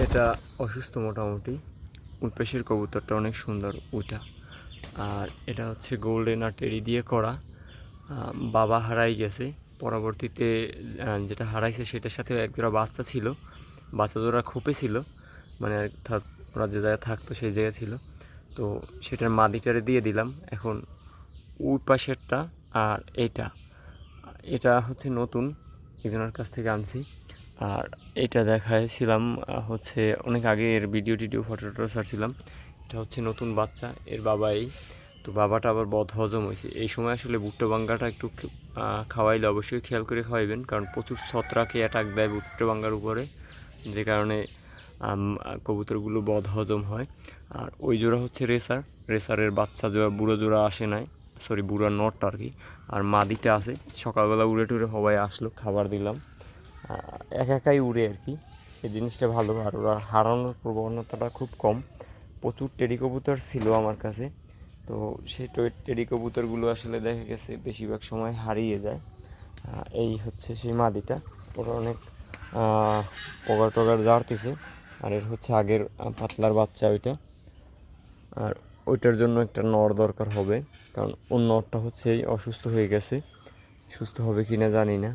এটা অসুস্থ মোটামুটি। উনপেশের কবুতরটা অনেক সুন্দর ওইটা। আর এটা হচ্ছে গোল্ডেন আর টেরি দিয়ে করা। বাবা হারাই গেছে, পরবর্তীতে যেটা হারাইছে সেটার সাথে একজোড়া বাচ্চা ছিল, বাচ্চা জোড়া খোপে ছিল, মানে অর্থাৎ ওরা যে জায়গায় থাকতো সেই জায়গায় ছিল। তো সেটার মাদিটারে দিয়ে দিলাম। এখন ওই পাশেরটা আর এটা এটা হচ্ছে নতুন, একজনের কাছ থেকে আনছি। আর এটা দেখাইছিলাম হচ্ছে অনেক আগে, এর ভিডিও টিডিও ফটো টটো ছাড়ছিলাম। এটা হচ্ছে নতুন বাচ্চা, এর বাবাই। তো বাবাটা আবার বদহজম হয়েছে এই সময়। আসলে ভুট্টা বাঙ্গাটা একটু খাওয়াইলে অবশ্যই খেয়াল করে খাওয়াইবেন, কারণ প্রচুর ছত্রাকে অ্যাটাক দেয় ভুট্টা বাঙ্গার উপরে, যে কারণে কবুতরগুলো বদহজম হয়। আর ওই জোড়া হচ্ছে রেসারের বাচ্চা জোড়া, বুড়ো জোড়া আসে নাই, সরি বুড়া নটটা আর কি। আর মাদিটা আছে, সকালবেলা উড়ে টুড়ে হবাই আসলো, খাবার দিলাম। একাই উড়ে আর কি, এই জিনিসটা ভালো। আর ওরা হারানোর প্রবণতাটা খুব কম। প্রচুর টেডি কবুতর ছিল আমার কাছে, তো সেই টেডি কবুতরগুলো আসলে দেখা গেছে বেশিরভাগ সময় হারিয়ে যায়। এই হচ্ছে সেই মাদিটা, ওরা অনেক পগার টগার জারতেছে। আর এর হচ্ছে আগের পাতলার বাচ্চা ওইটা। আর ওইটার জন্য একটা নর দরকার হবে, কারণ ওর নরটা হচ্ছে অসুস্থ হয়ে গেছে। সুস্থ হবে কি না জানি না।